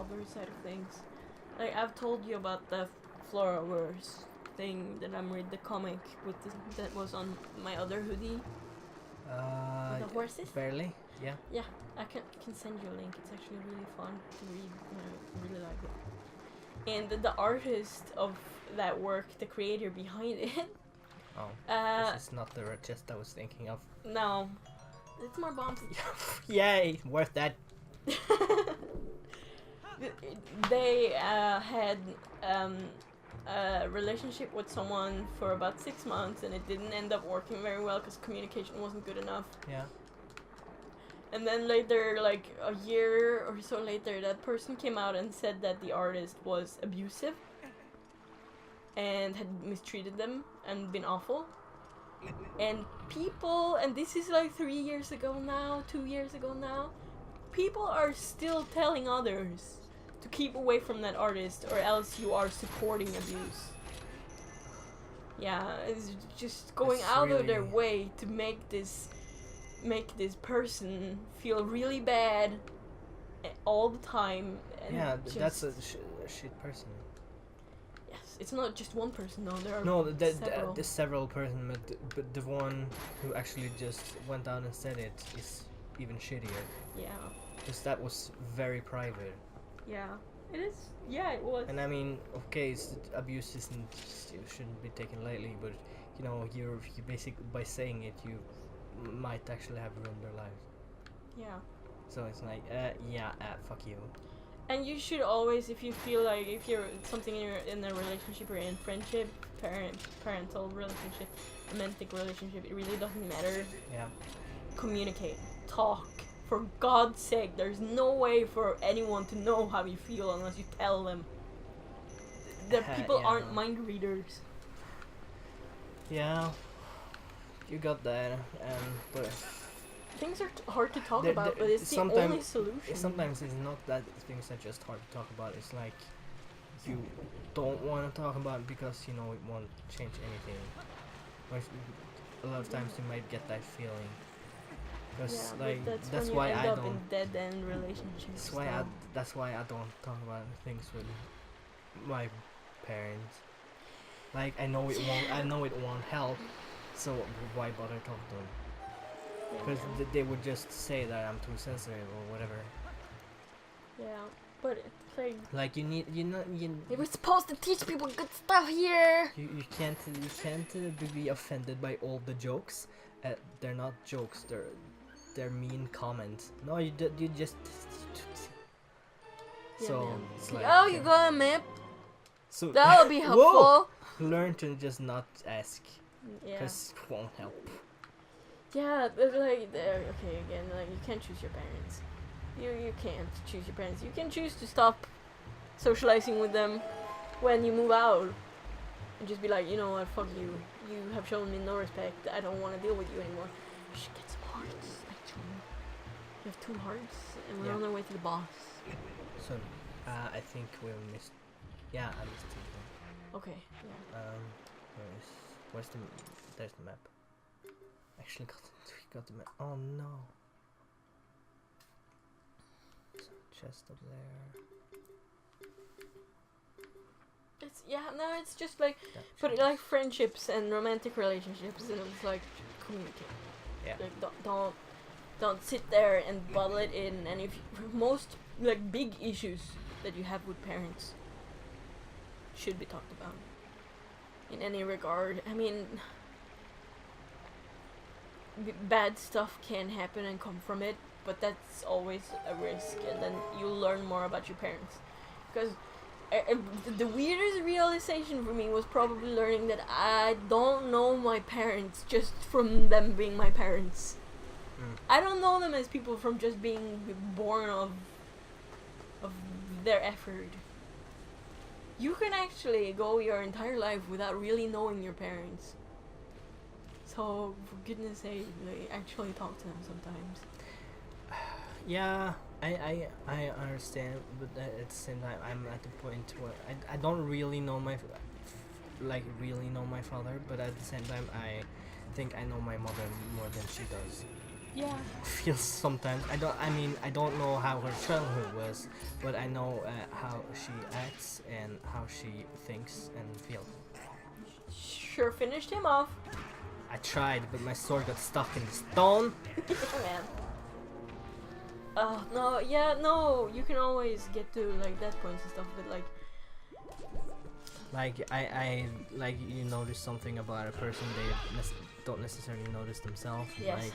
other side of things. Like, I've told you about the Floraverse thing that I'm reading the comic with that was on my other hoodie. With the horses? Barely, yeah. Yeah, I can send you a link. It's actually really fun to read. I really like it. And the artist of that work, the creator behind it. Oh, this is not the chest I was thinking of. No, it's more bombs. Yay, worth that. They had a relationship with someone for about 6 months, and it didn't end up working very well because communication wasn't good enough. Yeah. And then later, like a year or so later, that person came out and said that the artist was abusive and had mistreated them and been awful. And people, and this is like 3 years ago now, 2 years ago now, people are still telling others to keep away from that artist or else you are supporting abuse. Yeah, it's just going It's out of really their way to make this person feel really bad all the time. And Yeah, just, that's a shit person. Yes, it's not just one person, no, there are No, there's several person, but the one who actually just went out and said it is even shittier. Yeah. Because that was very private. Yeah, it is. Yeah, it was. And I mean, okay, abuse shouldn't be taken lightly, but you know, you basically by saying it, you might actually have ruined their lives. Yeah. So it's like, fuck you. And you should always, if you feel like if you're something in a relationship or in friendship, parental relationship, romantic relationship, it really doesn't matter. Yeah. Communicate, talk. For God's sake, there's no way for anyone to know how you feel unless you tell them. The people aren't mind readers. Yeah, you got that, but things are hard to talk about, but it's the only solution. Sometimes it's not that things are just hard to talk about. It's like you don't want to talk about it because you know it won't change anything. Or a lot of times you might get that feeling. Because like that's why I don't. In dead end relationships. That's why I don't talk about things with my parents. Like I know it won't help. So why bother talking to them? Because they would just say that I'm too sensitive or whatever. Yeah, but it's like they were supposed to teach people good stuff here. You can't be offended by all the jokes. They're not jokes. They're mean comments. No, you just. So it's like. Oh, you got a map. So that would be helpful. Learn to just not ask. Because it won't help. Yeah, but like, okay, again, like, you can't choose your parents. You can't choose your parents. You can choose to stop socializing with them when you move out. And just be like, you know what, fuck you. You have shown me no respect. I don't want to deal with you anymore. You should get some hearts, actually. You have 2 hearts, and we're on our way to the boss. So, I think we missed... Yeah, I missed something. Okay, yeah. Where's the... There's the map. Actually got the map. Oh no. Chest up there. It's just like, but like friendships and romantic relationships, and it's like communicate. Yeah. Like don't sit there and bottle it in. And if most like big issues that you have with parents should be talked about in any regard. I mean, bad stuff can happen and come from it, but that's always a risk, and then you'll learn more about your parents. Because the weirdest realization for me was probably learning that I don't know my parents just from them being my parents. I don't know them as people from just being born of their effort. You can actually go your entire life without really knowing your parents. So, for goodness sake, like, actually talk to them sometimes. Yeah, I understand, but at the same time, I'm at the point where I don't really know my father, but at the same time, I think I know my mother more than she does. Yeah. feels sometimes. I don't know how her childhood was, but I know how she acts and how she thinks and feels. Sure finished him off. I tried, but my sword got stuck in the stone. Yeah, man. Oh no, yeah, no. You can always get to like death points and stuff, but like, Like I like you notice something about a person they don't necessarily notice themselves. yes, Like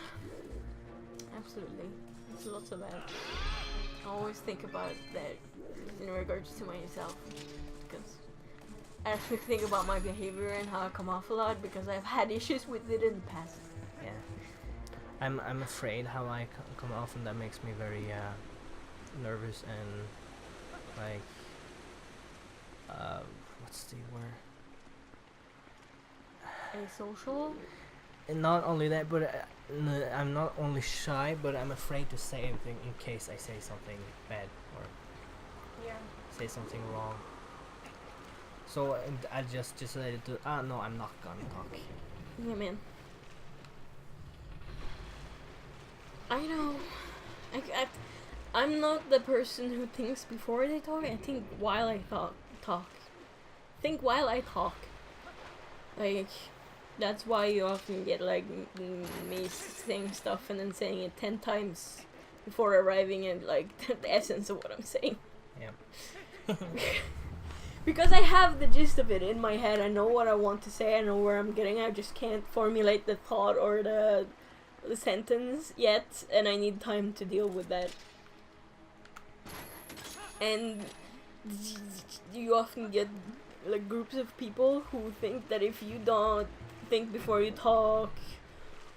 absolutely. There's lots of that. I always think about that in regards to myself, because I actually think about my behavior and how I come off a lot because I've had issues with it in the past. yeah, I'm afraid how I come off, and that makes me very nervous and like what's the word? Asocial? And not only that, but I'm not only shy, but I'm afraid to say anything in case I say something bad or Yeah. say something wrong. So I just decided to no, I'm not gonna talk. Yeah, man. I know. I'm not the person who thinks before they talk. I think while I talk. Think while I talk. Like, that's why you often get like me saying stuff and then saying it 10 times before arriving at like the essence of what I'm saying. Yeah. Because I have the gist of it in my head. I know what I want to say. I know where I'm getting. I just can't formulate the thought or the sentence yet, and I need time to deal with that. And you often get like groups of people who think that if you don't think before you talk,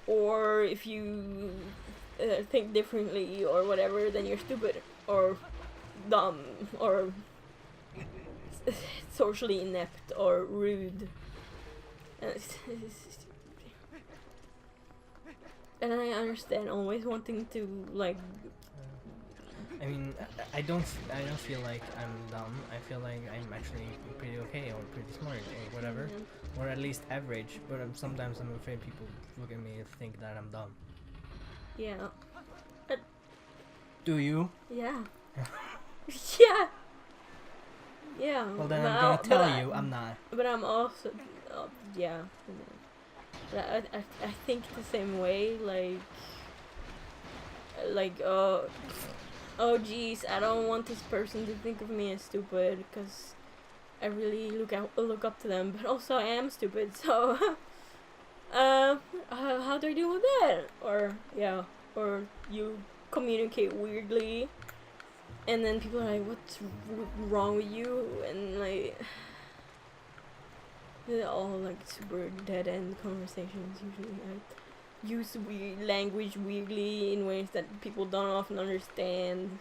or if you think differently or whatever, then you're stupid or dumb or socially inept or rude. And I understand always wanting to like. I mean, I don't feel like I'm dumb. I feel like I'm actually pretty okay or pretty smart or whatever, or at least average. But sometimes I'm afraid people look at me and think that I'm dumb. Yeah. Do you? Yeah. Yeah. Yeah. Well, then I'm gonna tell you I'm not. But I'm also, yeah. But I think the same way. Oh geez, I don't want this person to think of me as stupid because I really look up to them, but also I am stupid. So, how do I deal with that? Or you communicate weirdly, and then people are like, "What's wrong with you?" And like, they're all like super dead end conversations usually. I use weird language weirdly in ways that people don't often understand.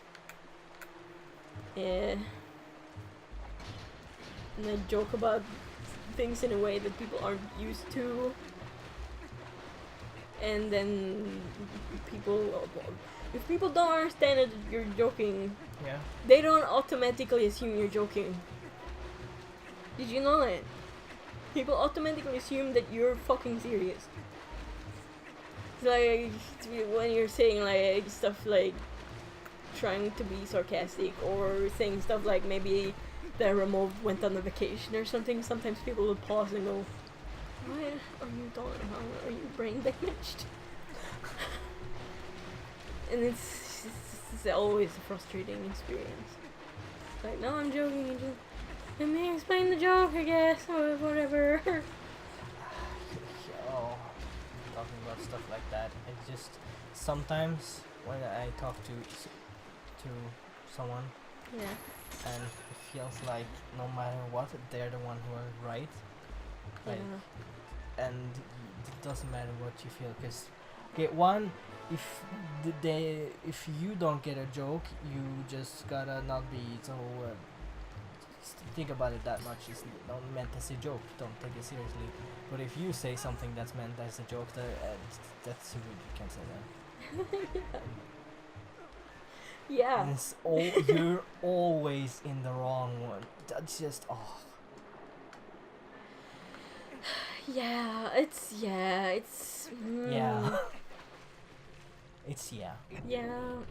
Yeah. And I joke about things in a way that people aren't used to. And then if people don't understand that you're joking, Yeah. they don't automatically assume you're joking. Did you know that? People automatically assume that you're fucking serious. It's like when you're saying like stuff like trying to be sarcastic or saying stuff like maybe the remote went on a vacation or something, sometimes people will pause and go, "What are you doing? How are you brain damaged?" And it's always a frustrating experience. Like, no, I'm joking. Just let me explain the joke, I guess, or whatever. Oh, talking about stuff like that. It's just sometimes when I talk to someone, Yeah. and it feels like no matter what, they're the one who are right. Like, Yeah. and it doesn't matter what you feel, because okay, one, if if you don't get a joke, you just gotta not be so think about it that much. It's not meant as a joke, don't take it seriously. But if you say something that's meant as a joke, that's rude, you can't say that. Yeah. And it's you're always in the wrong one. That's just Yeah, it's yeah. It's yeah. Yeah.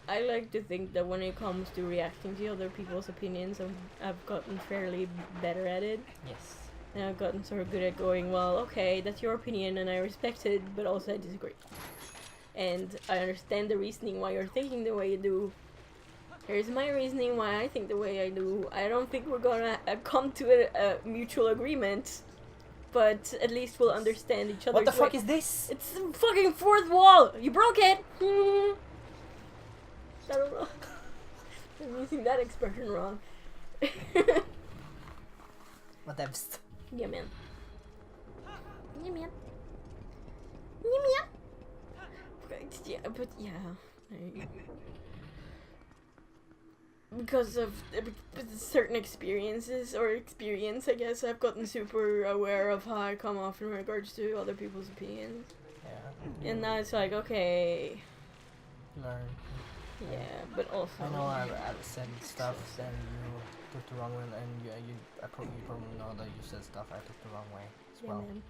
I like to think that when it comes to reacting to other people's opinions, I've gotten fairly better at it. Yes. And I've gotten sort of good at going, well, okay, that's your opinion and I respect it, but also I disagree. And I understand the reasoning why you're thinking the way you do. Here's my reasoning why I think the way I do. I don't think we're gonna come to a mutual agreement, but at least we'll understand each other. What the fuck is this? It's the fucking fourth wall! You broke it! I don't know. I'm using that expression wrong. Whatevs. Yeah, man. Yeah, man. Yeah, man. Yeah, but yeah. Because of certain experiences, or experience, I guess, I've gotten super aware of how I come off in regards to other people's opinions. Yeah. And now it's like, okay. Learn. Yeah, but also. I know I've said stuff and you took the wrong way, and you probably know that you said stuff I took the wrong way as Yeah, well. man.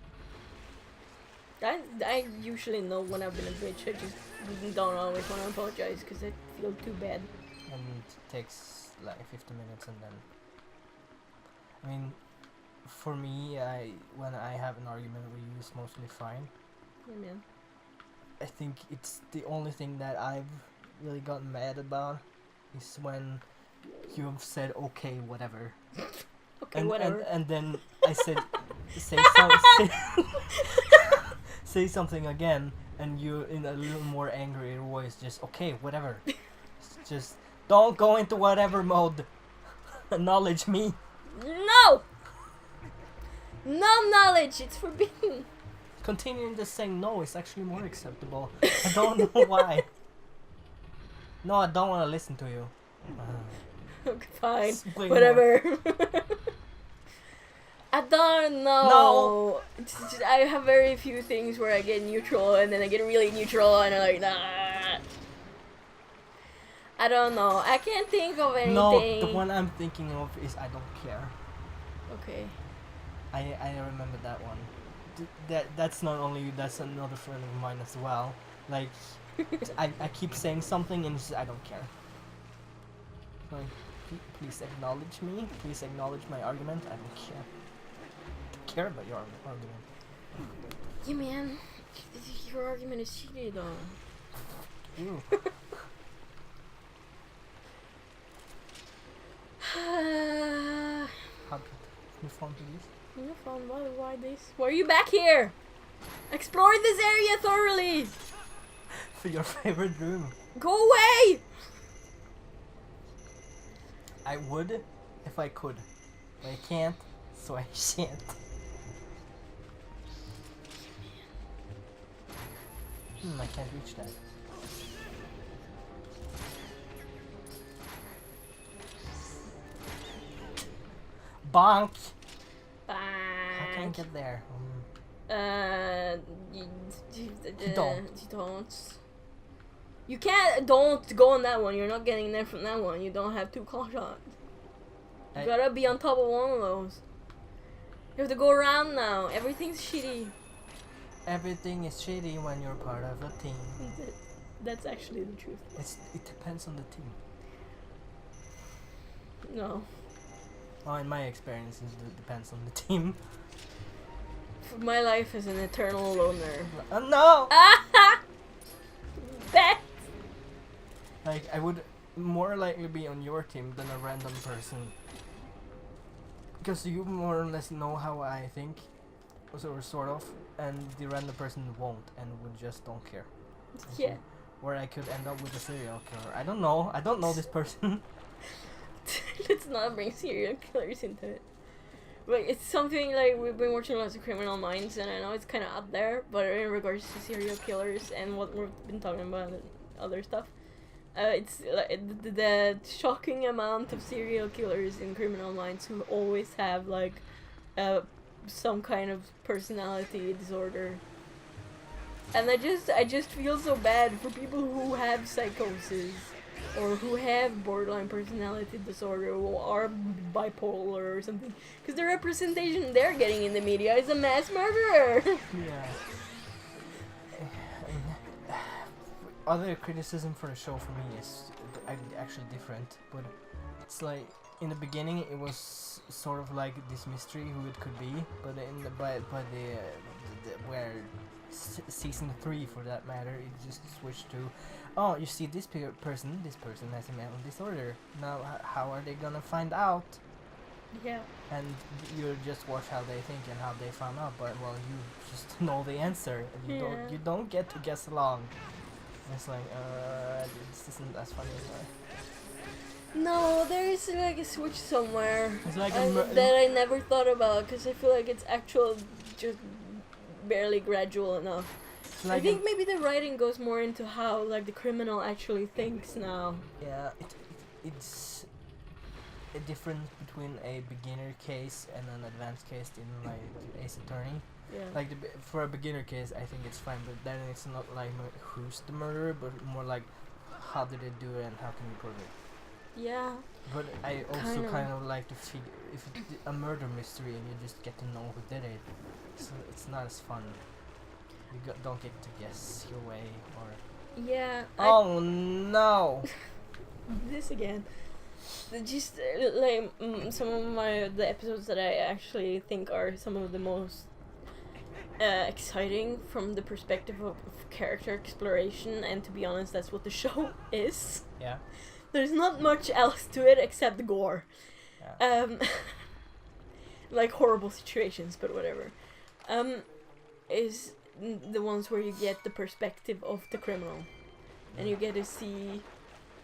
I usually know when I've been a bitch. I just don't always want to apologize because I feel too bad. And it takes like 50 minutes, and then I mean, for me, when I have an argument with you, it's mostly fine. Yeah, man. I think it's the only thing that I've really gotten mad about is when you've said okay, whatever. Okay, whatever. And then I said say something again, and you in a little more angry voice, just okay, whatever. Just don't go into whatever mode. Acknowledge me. No! No knowledge, it's forbidden. Continuing just saying no is actually more acceptable. I don't know why. No, I don't want to listen to you. Okay, fine. Explain Whatever. I don't know. No. It's just, I have very few things where I get neutral and then I get really neutral and I'm like, nah. I don't know. I can't think of anything. No, the one I'm thinking of is I don't care. Okay. I remember that one. That's not only you, that's another friend of mine as well. Like, I keep saying something and it's just, I don't care. Like, please acknowledge me. Please acknowledge my argument. I don't care. I don't care about your argument. Yeah, man. Your argument is shitty, though. Ew. How could you phone to this? Your phone, why this? Why are you back here? Explore this area thoroughly! For your favorite room. Go away! I would if I could. But I can't, so I shan't. I can't reach that. Bonk! How can I get there? You Don't. don't. You can't. Don't go on that one. You're not getting there from that one. You don't have two claw shots. You gotta be on top of one of those. You have to go around now. Everything's shitty. Everything is shitty when you're part of a team. That's actually the truth. It depends on the team. No. Well, in my experiences, it depends on the team. My life is an eternal loner. No! Bet! Like, I would more likely be on your team than a random person. Because you more or less know how I think, or sort of, and the random person won't, and would just don't care. Yeah. Where I could end up with a serial killer. I don't know this person. Let's not bring serial killers into it. But it's something like we've been watching lots of Criminal Minds, and I know it's kind of out there, but in regards to serial killers and what we've been talking about and other stuff, it's like the shocking amount of serial killers in Criminal Minds who always have like some kind of personality disorder. And I just feel so bad for people who have psychosis or who have borderline personality disorder or are bipolar or something, because the representation they're getting in the media is a mass murderer. Yeah. other criticism for the show for me is actually different, but it's like in the beginning it was sort of like this mystery who it could be, but by the where season 3 for that matter, it just switched to, oh, you see this person has a mental disorder. Now how are they gonna find out? Yeah. And you just watch how they think and how they found out, but well, you just know the answer, and you don't get to guess along. And it's like, this isn't as funny anymore. No, there is like a switch somewhere It's like that I never thought about, because I feel like it's actual, just barely gradual enough. like I think maybe the writing goes more into how like the criminal actually thinks now. yeah, it's a difference between a beginner case and an advanced case in like Ace Attorney. Yeah. Like for a beginner case, I think it's fine, but then it's not like who's the murderer, but more like how did they do it and how can you prove it. Yeah. But I also Kinda. kind of like to figure if it's a murder mystery and you just get to know who did it. So it's not as fun. You don't get to guess your way or. Yeah. Oh no! This again. Just like some of the episodes that I actually think are some of the most exciting from the perspective of character exploration, and to be honest, that's what the show is. Yeah. There's not much else to it except the gore. Yeah. Like horrible situations, but whatever. Is the ones where you get the perspective of the criminal, and you get to see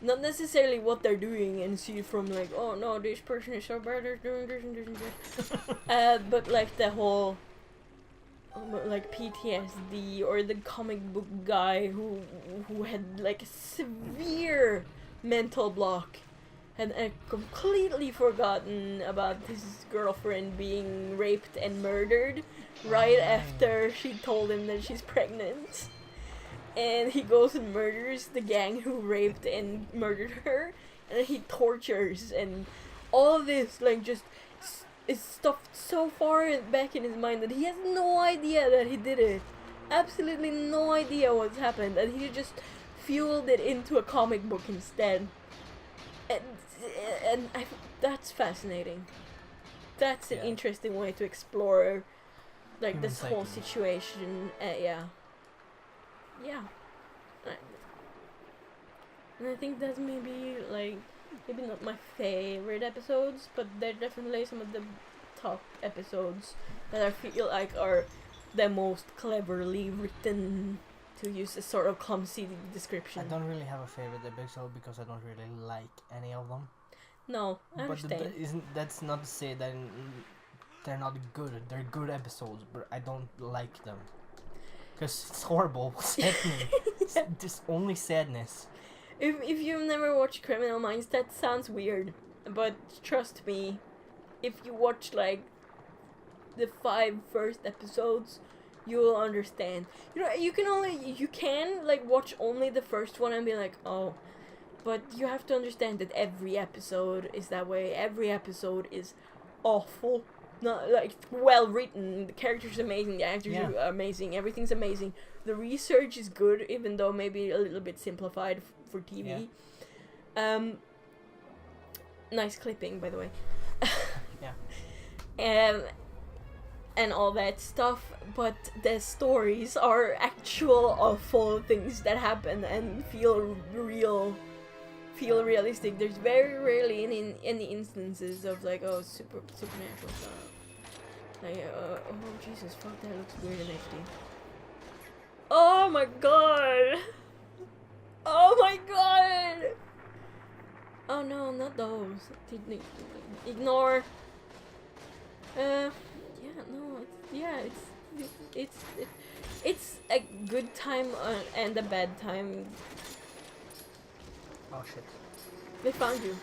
not necessarily what they're doing and see from like, oh no, this person is so bad, they're doing this and this and this. But like the whole like PTSD, or the comic book guy who had like a severe mental block, had completely forgotten about his girlfriend being raped and murdered right after she told him that she's pregnant. And he goes and murders the gang who raped and murdered her, and then he tortures, and all of this like just is stuffed so far back in his mind that he has no idea that he did it. Absolutely no idea what's happened, and he just fueled it into a comic book instead. And that's fascinating. That's an interesting way to explore like Human this whole psyche. situation. Yeah. And I think that's maybe not my favorite episodes, but they're definitely some of the top episodes that I feel like are the most cleverly written, to use a sort of clumsy description. I don't really have a favorite episode because I don't really like any of them. No, I understand. But that's not to say that they're not good. They're good episodes, but I don't like them. Because it's horrible. Saddening. It's just only sadness. If you've never watched Criminal Minds, that sounds weird. But trust me, if you watch like the 5 first episodes, you will understand. You know, you can like watch only the first one and be like, oh. But you have to understand that every episode is that way. Every episode is awful. Not like well written. The characters are amazing. The actors are amazing. Everything's amazing. The research is good, even though maybe a little bit simplified for TV. Yeah. Nice clipping, by the way. Yeah. And all that stuff, but the stories are actual awful things that happen and feel real. Feel realistic. There's very rarely any instances of like, oh, supernatural stuff. Like, oh Jesus, fuck, that looks weird in HD. Oh my god! Oh my god! Oh no, not those. Ignore. It's a good time and a bad time. Oh shit. They found you.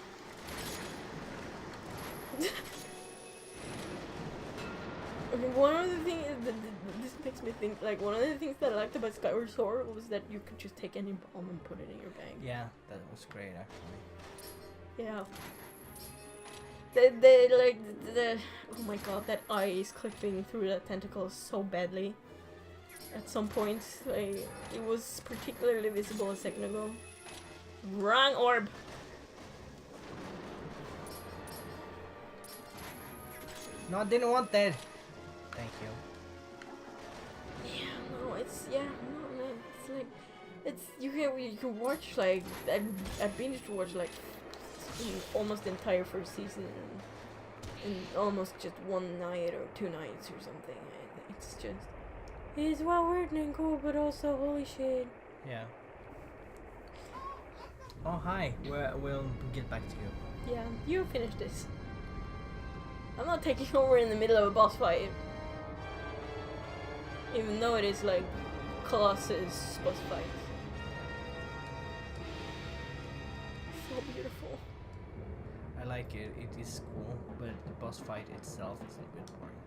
I mean, one of the things this makes me think, like, one of the things that I liked about Skyward Sword was that you could just take any bomb and put it in your bag. Yeah, that was great actually. Yeah. The oh my god, that eye is clipping through that tentacle so badly. at some points. Like, it was particularly visible a second ago. Wrong orb! No, I didn't want that. Thank you. Yeah, no, it's no, man. It's like you can watch like I binged watch like almost the entire first season in almost just one night or 2 nights or something. And it's just it's well weird and cool, but also holy shit. Yeah. Oh hi. We'll get back to you. Yeah, you finish this. I'm not taking over in the middle of a boss fight. Even though it is like Colossus boss fight. So beautiful. I like it. It is cool, but the boss fight itself is a bit boring.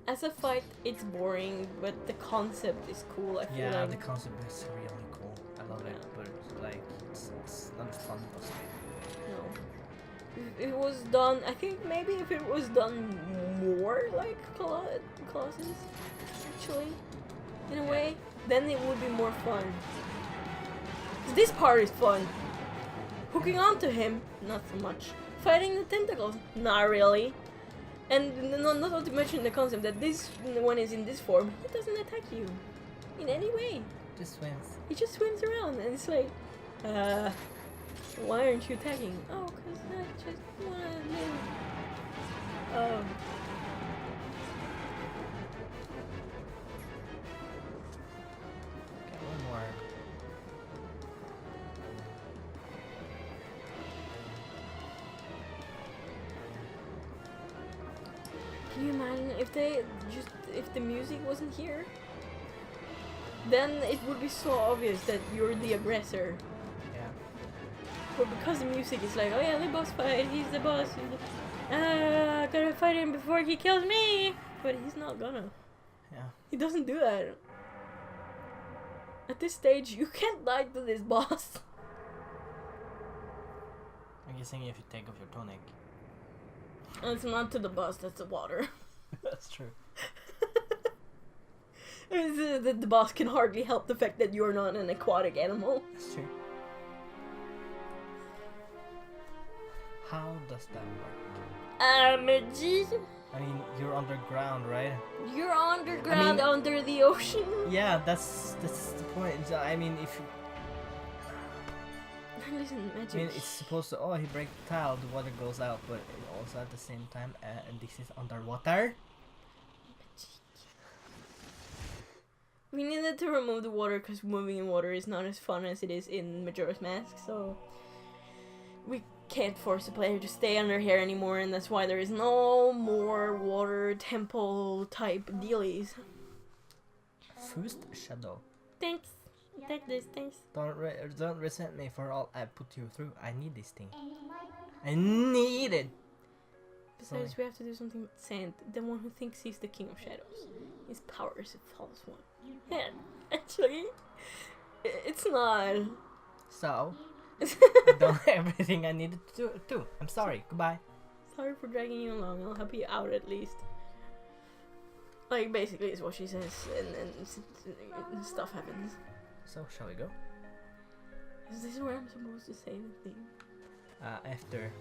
As a fight, it's boring, but the concept is cool. I feel Yeah, like. the concept is really cool. I love it, but like it's not a fun boss fight. No. If it was done, I think maybe if it was done more like Colossus, actually, in a way, then it would be more fun. 'Cause this part is fun. Hooking onto him, not so much. Fighting the tentacles, not really. And not to mention the concept that this one is in this form, he doesn't attack you in any way. Just swims. He just swims around and it's like, why aren't you attacking? Oh, cause I just wanna live. Okay, one more. Can you imagine if if the music wasn't here? Then it would be so obvious that you're the aggressor. Yeah. But because the music is like, oh yeah, the boss fight, he's the boss. Gotta fight him before he kills me. But he's not gonna. Yeah. He doesn't do that. At this stage, you can't die to this boss. I'm guessing if you take off your tonic. And it's not to the boss, that's the water. That's true. The boss can hardly help the fact that you're not an aquatic animal. That's true. How does that work? I mean, you're underground, right? You're underground, under the ocean. Yeah, that's the point. I mean, if you, Listen, magic. I mean, it's supposed to. Oh, he breaks the tile, the water goes out, but also at the same time, and this is underwater. We needed to remove the water because moving in water is not as fun as it is in Majora's Mask, so we can't force the player to stay under here anymore, and that's why there is no more water temple type dealies. First shadow. Thanks. Take this, thanks. Don't resent me for all I put you through. I need this thing. I need it. Besides, we have to do something with Sand, the one who thinks he's the king of shadows. His power is a false one. Yeah, actually, it's not. So, I've done everything I needed to do. I'm sorry. Goodbye. Sorry for dragging you along. I'll help you out at least. Like, basically, is what she says, and stuff happens. So, shall we go? Is this where I'm supposed to say the thing? After.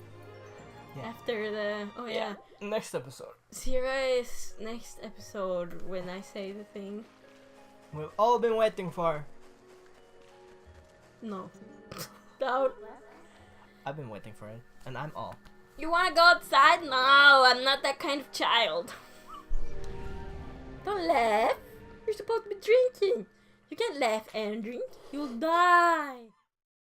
Yeah. After the... Oh, yeah. Next episode. See you guys next episode when I say the thing. We've all been waiting for. No. Doubt. I've been waiting for it, and I'm all. You wanna go outside? No, I'm not that kind of child. Don't laugh. You're supposed to be drinking. You can't laugh and drink. You'll die.